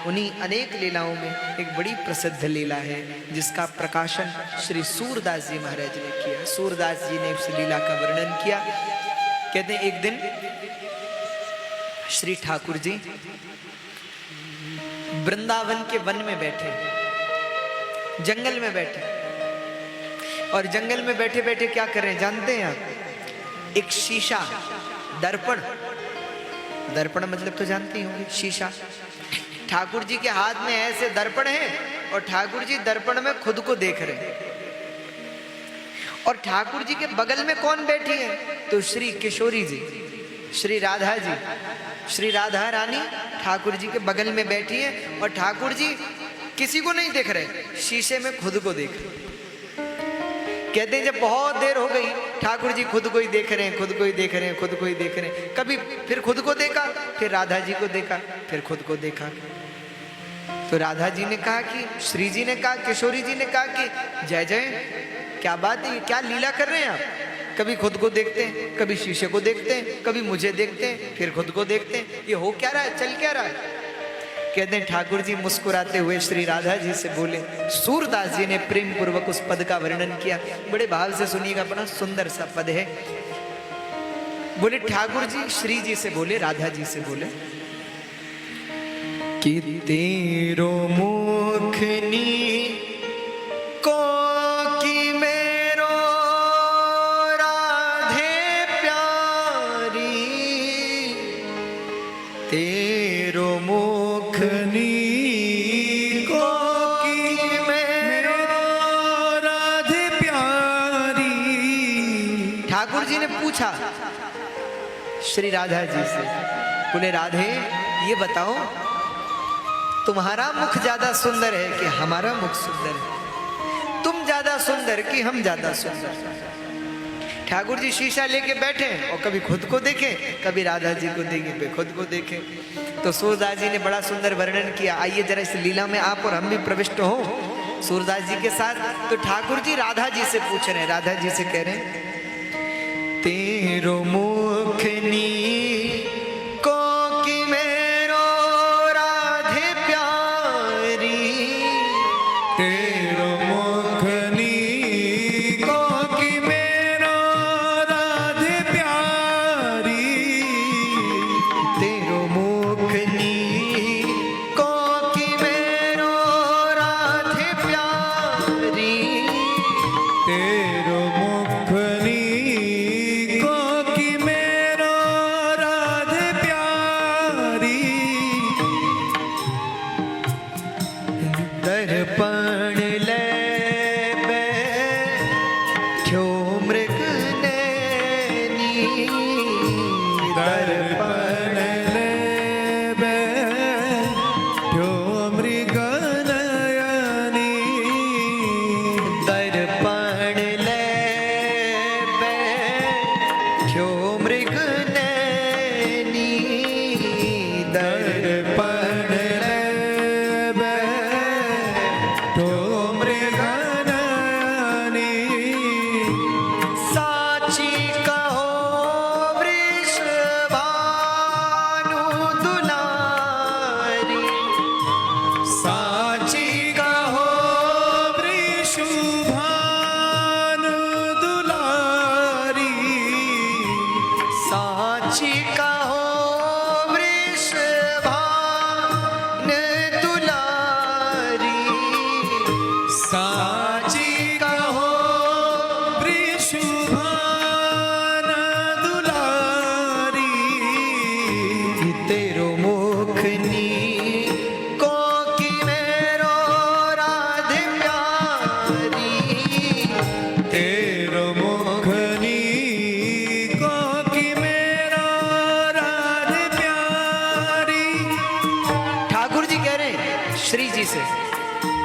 उन्हीं अनेक लीलाओं में एक बड़ी प्रसिद्ध लीला है जिसका प्रकाशन श्री सूरदास जी महाराज ने किया। सूरदास जी ने उस लीला का वर्णन किया। कहते हैं एक दिन श्री ठाकुर जी वृंदावन के वन में बैठे, जंगल में बैठे, और जंगल में बैठे बैठे क्या कर रहे हैं जानते हैं आप? एक शीशा, दर्पण, दर्पण मतलब तो जानते ही होंगे, शीशा। ठाकुर जी के हाथ में ऐसे दर्पण है और ठाकुर जी दर्पण में खुद को देख रहे हैं। और ठाकुर जी के बगल में कौन बैठी है? तो श्री किशोरी जी, श्री राधा जी, श्री राधा रानी ठाकुर जी के बगल में बैठी है और ठाकुर जी किसी को नहीं देख रहे, शीशे में खुद को देख रहे। कहते हैं जब बहुत देर हो गई, ठाकुर जी खुद को ही देख रहे हैं, खुद को ही देख रहे हैं, खुद को ही देख रहे हैं। कभी फिर खुद को देखा, फिर राधा जी को देखा, फिर खुद को देखा। तो राधा जी ने कहा कि, श्री जी ने कहा, किशोरी जी ने कहा कि जय जय, क्या बात है, क्या लीला कर रहे हैं आप? कभी खुद को देखते हैं, कभी शीशे को देखते हैं, कभी मुझे देखते हैं, फिर खुद को देखते हैं, ये हो क्या रहा है, चल क्या रहा है? कहते हैं ठाकुर जी मुस्कुराते हुए श्री राधा जी से बोले। सूरदास जी ने प्रेम पूर्वक उस पद का वर्णन किया, बड़े भाव से सुनिएगा, बड़ा सुंदर सा पद है। बोले ठाकुर जी श्री जी से बोले, राधा जी से बोले कि तेरो मुखनी को की मेरो राधे प्यारी, तेरो मुखनी को की मेरो राधे प्यारी। ठाकुर जी ने पूछा श्री राधा जी से, बोले राधे ये बताओ तुम्हारा मुख ज्यादा सुंदर है कि हमारा मुख सुंदर है? तुम ज्यादा सुंदर कि हम ज्यादा सुंदर? ठाकुर जी शीशा लेके बैठे और कभी खुद को देखे, कभी राधा जी को देखे, फिर खुद को देखे। तो सूरदास जी ने बड़ा सुंदर वर्णन किया। आइए जरा इस लीला में आप और हम भी प्रविष्ट हो सूरदास जी के साथ। तो ठाकुर जी राधा जी से पूछ रहे हैं, राधा जी से कह रहे हैं तेरो मुखनी को की मेरो राधे प्यारी, तेरो मुखनी को की मेरो राधे प्यारी, तेरो मुखनी को की मेरो राधे प्यारी, तेरो मुखनी दर्पण ले बैठ्यो मृग नैनी, दर्पण ले बैठ्यो मृग नयनी, दर्पण ले बैठ्यो मृग नैनी, दर्पण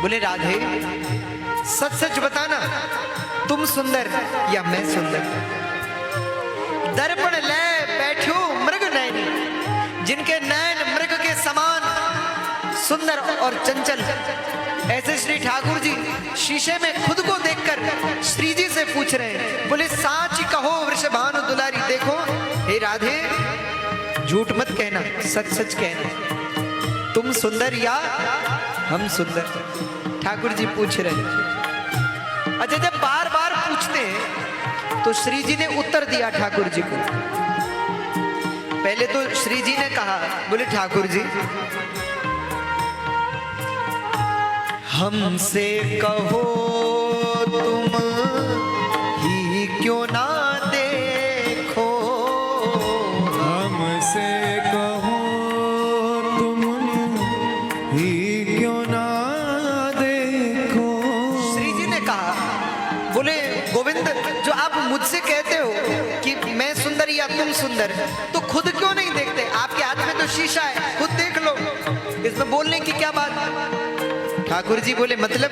बोले राधे सच सच बताना तुम सुंदर या मैं सुंदर? दर्पण ले बैठो मृग नयनी, जिनके नयन मृग के समान सुंदर और चंचल, ऐसे श्री ठाकुर जी शीशे में खुद को देखकर श्री जी से पूछ रहे हैं। बोले साच कहो वृषभानु दुलारी, देखो हे राधे झूठ मत कहना, सच सच कहना। तुम सुंदर या हम सुंदर? ठाकुर जी पूछ रहे हैं। अच्छा, जब बार बार पूछते हैं तो श्री जी ने उत्तर दिया ठाकुर जी को। पहले तो श्री जी ने कहा, बोले ठाकुर जी हमसे कहो तुम ही क्यों ना देखो, हमसे कहो तुम ही क्यों ना देखो। श्री जी ने कहा, बोले गोविंद जो आप मुझसे कहते हो कि मैं सुंदर या तुम सुंदर, तो खुद क्यों नहीं देखते? आपके हाथ में तो शीशा है, खुद देख लो, इसमें बोलने की क्या बात? ठाकुर जी बोले मतलब?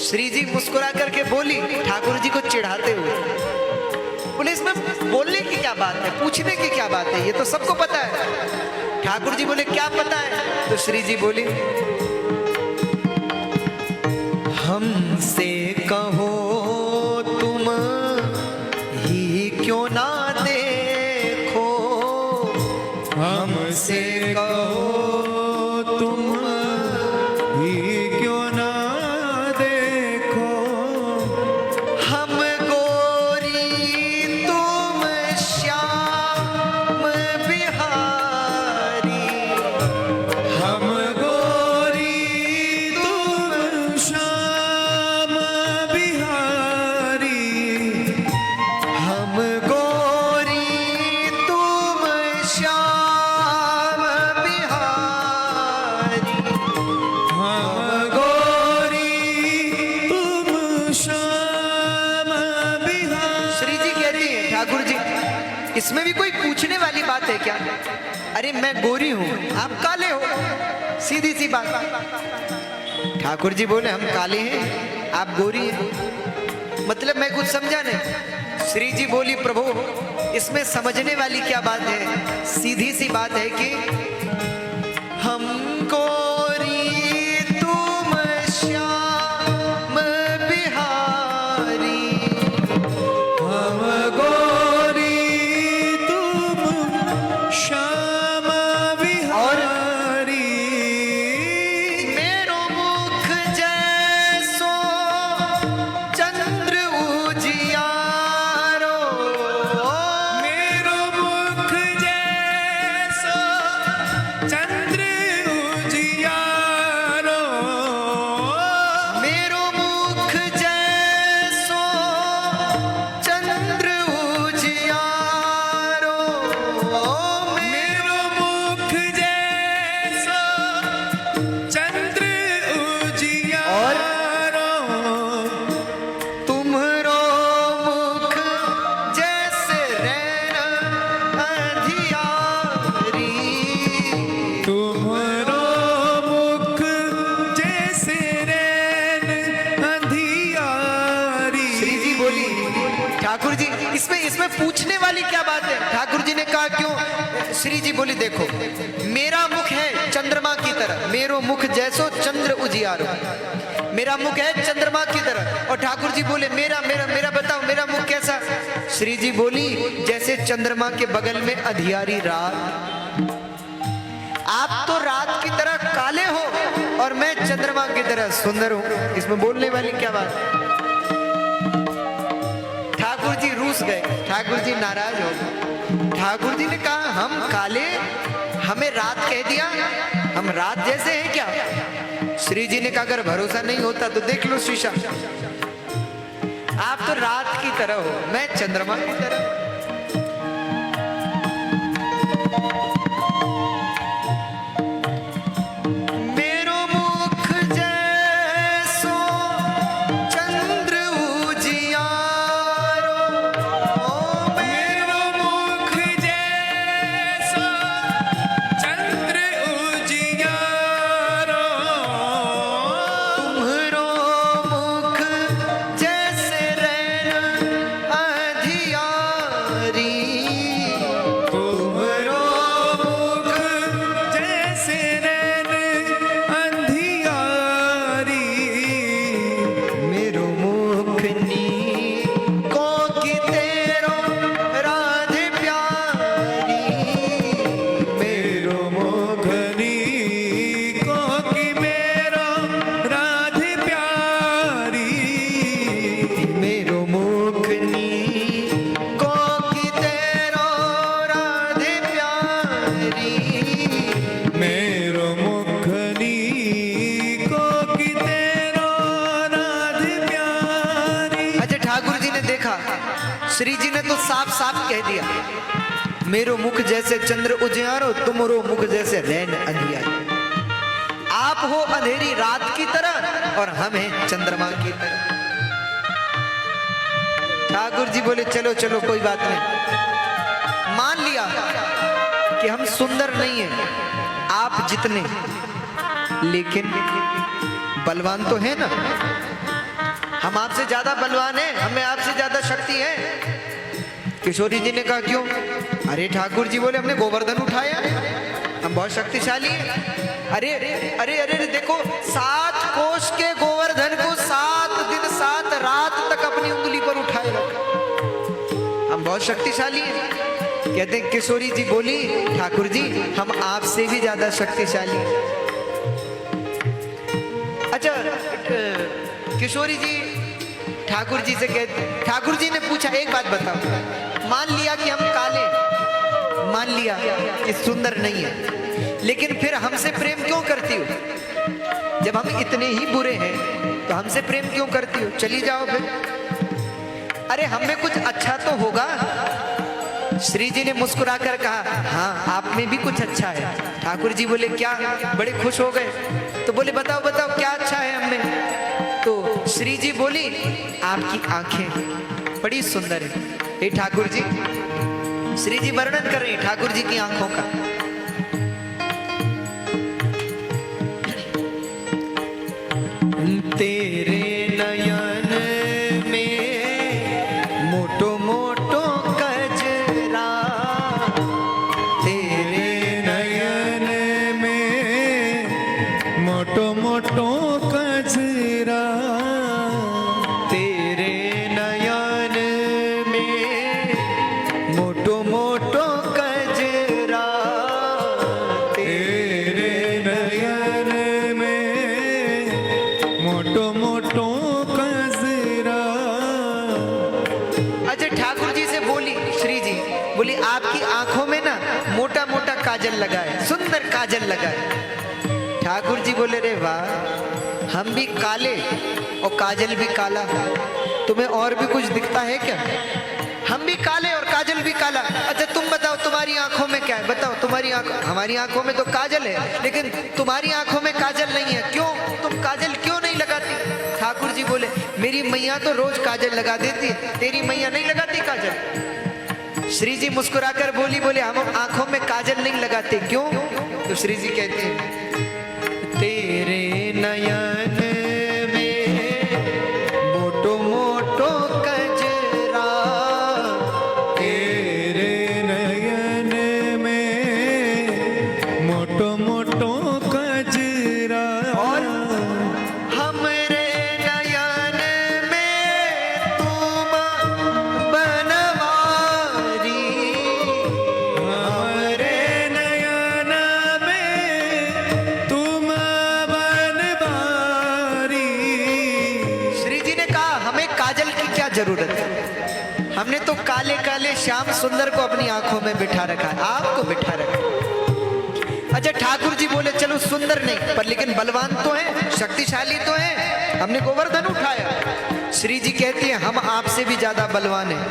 श्री जी मुस्कुरा करके बोली ठाकुर जी को चिढ़ाते हुए, बोले इसमें बोलने की क्या बात है, पूछने की क्या बात है, ये तो सबको पता है। ठाकुर जी बोले क्या पता है? तो श्री जी बोली हमसे कहो तुम ही क्यों ना देखो, हमसे कहो तुम ही क्यों ना देखो। हम गोरी तुम श्याम बिहारी, हम गोरी तुम श्याम बिहारी, हम गोरी तुम श्याम बिहारी, हम गोरी तुम श्याम बिहारी। श्री जी कहती है ठाकुर जी इसमें भी कोई पूछने वाली बात है क्या? अरे मैं गोरी हूं, आप काले हो, सीधी सी बात। ठाकुर जी बोले हम काले हैं, आप गोरी हैं, मतलब मैं कुछ समझा नहीं। श्री जी बोली प्रभु इसमें समझने वाली क्या बात है? सीधी सी बात है कि हम गोरी तुम श्याम बिहारी, हम गोरी तुम श्याम बिहारी। मेरो मुख जैसो चंद्र उजियारो, मेरो मुख जैसो चंद्र उजियारो। मेरो मुख जैसो चंद्र उजियारो, मेरो मुख जैसो चंद्र उजियारो। तुम्हरो मुख जैसे रैना अंधियारी, तुम्हारो मुख जैसे रैन अंधियारी। श्री जी बोली ठाकुर जी इसमें पूछने वाली क्या बात है? ठाकुर जी ने कहा क्यों? श्री जी बोली देखो मेरा मुख है चंद्रमा की तरह, मेरो मुख जैसो चंद्र उजियारो, मेरा मुख है चंद्रमा की तरह। और ठाकुर जी बोले मेरा मेरा मेरा बताओ मेरा मुख कैसा? श्री जी बोली जैसे चंद्रमा के बगल में अंधियारी रात, आप तो रात की तरह काले हो और मैं चंद्रमा की तरह सुंदर हूं, इसमें बोलने वाली क्या बात है? ठाकुर जी रूस गए, ठाकुर जी नाराज हो गए। ठाकुर जी ने कहा हम काले, हमें रात कह दिया, हम रात जैसे हैं क्या? श्री जी ने कहा अगर भरोसा नहीं होता तो देख लो शीशा, आप तो रात की तरह हो, मैं चंद्रमा की तरह। मेरो मुख जैसो चंद्र उजियारो, मेरो मुख जैसो चंद्र उजियारो। तुम्हरो मुख जैसे रैन अंधियारी, तुम्हारो श्री जी ने तो साफ साफ कह दिया, मेरो मुख जैसे चंद्र उजियारो, तुमरो मुख जैसे रैन अंधियारो। आप हो अंधेरी रात की तरह और हम हैं चंद्रमा की तरह। ठाकुर जी बोले चलो चलो कोई बात नहीं, मान लिया कि हम सुंदर नहीं हैं आप जितने, लेकिन बलवान तो है ना, हम आपसे ज्यादा बलवान हैं, हमें आपसे ज्यादा शक्ति है। किशोरी जी ने कहा क्यों? अरे ठाकुर जी बोले हमने गोवर्धन उठाया, हम बहुत शक्तिशाली हैं। अरे अरे अरे देखो, 7 कोष के गोवर्धन को 7 दिन 7 रात तक अपनी उंगली पर उठाए रखा, हम बहुत शक्तिशाली हैं। कहते हैं किशोरी जी बोली ठाकुर जी हम आपसे भी ज्यादा शक्तिशाली हैं। अच्छा, किशोरी जी ठाकुर जी से कहते, ठाकुर जी ने पूछा एक बात बताओ, मान लिया कि हम काले, मान लिया कि सुंदर नहीं है, लेकिन फिर हमसे प्रेम क्यों करती हो? जब हम इतने ही बुरे हैं तो हमसे प्रेम क्यों करती हो? चली जाओ फिर। अरे हमें कुछ अच्छा तो होगा। श्री जी ने मुस्कुराकर कहा हाँ आप में भी कुछ अच्छा है। ठाकुर जी बोले क्या? बड़े खुश हो गए। तो बोले बताओ बताओ क्या अच्छा है हमें? तो श्री जी बोली आपकी आंखें बड़ी सुंदर है। हे ठाकुर जी, श्री जी वर्णन कर रहे हैं ठाकुर जी की आंखों का। तेरे नयन में मोटो मोटो कजरा, तेरे नयन में मोटो मोटो कजरा, तेरे नयन में मोटो मोटो कजरा, तेरे नयन में मोटो मोटो कजरा। अच्छा ठाकुर जी से बोली श्री जी, बोली आपकी आंखों में ना मोटा मोटा काजल लगा है, सुंदर काजल लगा है। ठाकुर जी बोले रे वाह, हम भी काले और काजल भी काला, तुम्हें और भी कुछ दिखता है क्या? हम भी काले और काजल भी काला। अच्छा तुम बताओ तुम्हारी आंखों में क्या है? बताओ तुम्हारी आंखों, हमारी आंखों में तो काजल है, लेकिन तुम्हारी आंखों में काजल नहीं है, क्यों? तुम काजल क्यों नहीं लगाती? ठाकुर जी बोले मेरी मैया तो रोज काजल लगा देती है, तेरी मैया नहीं लगाती काजल। श्री जी मुस्कुराकर बोली, बोले हम आंखों में काजल नहीं लगाते, क्यों? तो श्री जी कहते हैं तेरे नयन में मोटो मोटो कजरा, तेरे नयन में मोटो मोटो कजरा। और हमरे नयन में तुम बनवारी, हमारे नयन में तुम बनवारी। श्री जी ने कहा हमें काजल की क्या जरूरत है, हमने तो काले काले श्याम सुंदर को अपनी आंखों में बिठा रखा है, आपको बिठा रखा है। अच्छा ठाकुर जी बोले चलो सुंदर नहीं पर लेकिन बलवान तो है, शक्तिशाली तो है, हमने गोवर्धन उठाया। श्री जी कहती है हम आपसे भी ज्यादा बलवान हैं।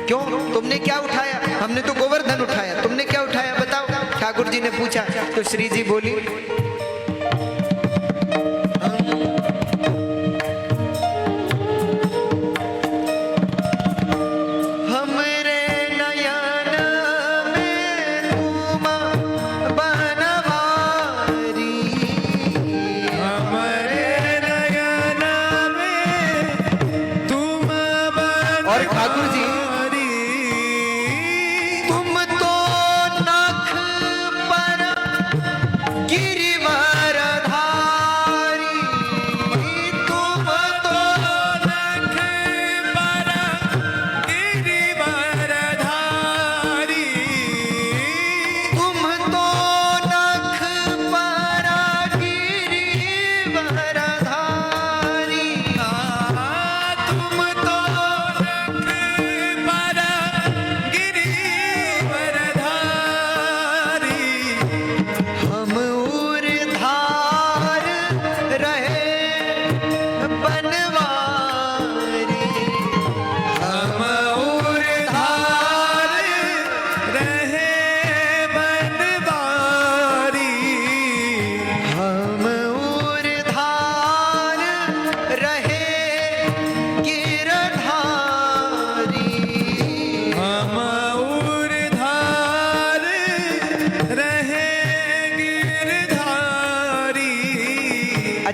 क्यों? तुमने क्या उठाया? हमने तो गोवर्धन उठाया, तुमने क्या उठाया बताओ? ठाकुर जी ने पूछा तो श्री जी बोली हमरे नयन में तुम बनवारी, हमारे नयन में तुम और ठाकुर जी बनवारी। तुम तो नख पर गिरिवर धारी, तुम तो नख पर गिरिवर धारी। तुम तो नख पर गिरिवर धारी, तुम तो नख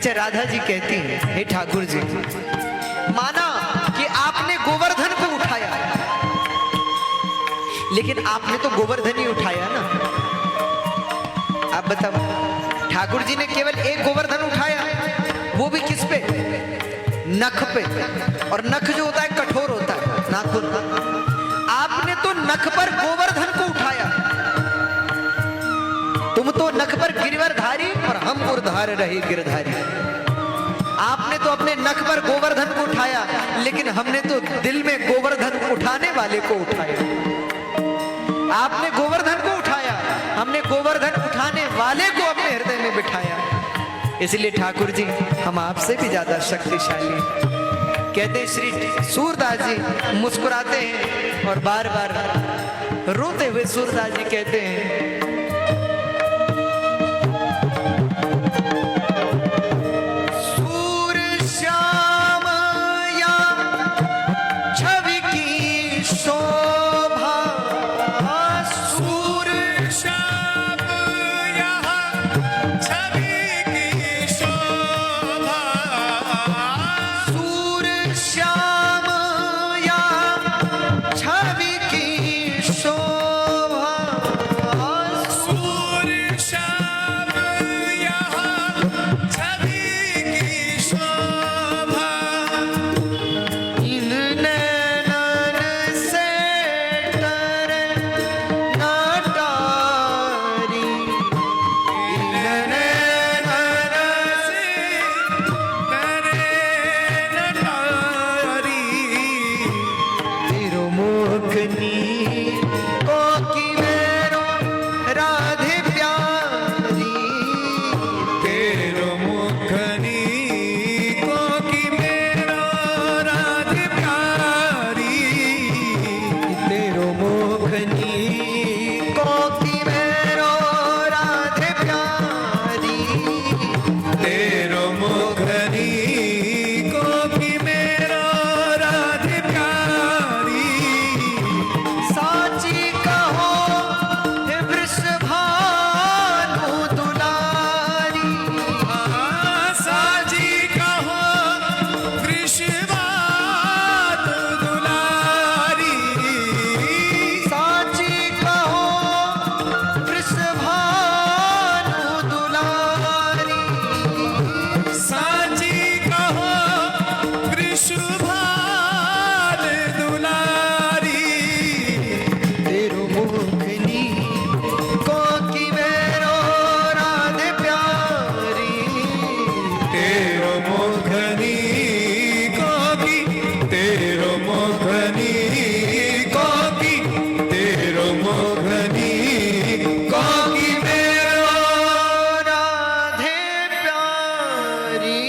अच्छा राधा जी कहती हैं, हे ठाकुर जी, माना कि आपने गोवर्धन को उठाया, लेकिन आपने तो गोवर्धन ही उठाया ना। आप बताओ, ठाकुर जी ने केवल एक गोवर्धन उठाया, वो भी किस पे? नख पे। और नख जो होता है कठोर होता है, नाखून। आपने तो नख पर गोवर्धन को उठाया। तुम तो नख पर गिरवरधारी और हम उर्धार रहे गिरधारी। आपने तो अपने नख पर गोवर्धन को उठाया, लेकिन हमने तो दिल में गोवर्धन उठाने वाले को उठाया। आपने गोवर्धन को उठाया, हमने गोवर्धन उठाने वाले को अपने हृदय में बिठाया। इसलिए ठाकुर जी हम आपसे भी ज्यादा शक्तिशाली हैं। कहते हैं श्री सूरदास जी मुस्कुराते हैं और बार बार रोते हुए सूरदास जी कहते हैं, सूर श्याम या छवि की शोभा, सूर श्याम यहाँ छवि की शोभा, सूर श्याम या छवि की शोभा, सूर श्याम यहाँ छवि की शोभा, इन नैनन से टरे न टारी, इन नैनन से करे नटारी, तेरो मुखनी को की मेरो राधे प्यारी, तेरो मुखनी को की मेरो राधे प्यारी, तेरो मुखनी को की मेरो राधे प्यारी, तेरो मुखनी को की मेरो राधे प्यारी, साची कहो हे वृषभानु दुलारी, साजी कहो वृषभानु दुलारी, साची कहो वृषभानु दुलारी, साजी कहो वृषभानु दुलारी, तेरो मुखनी को की मेरो राधे प्यारी, तेरो मुखनी को की, तेरो मुखनी को की, तेरो मुखनी को की मेरो राधे प्यारी।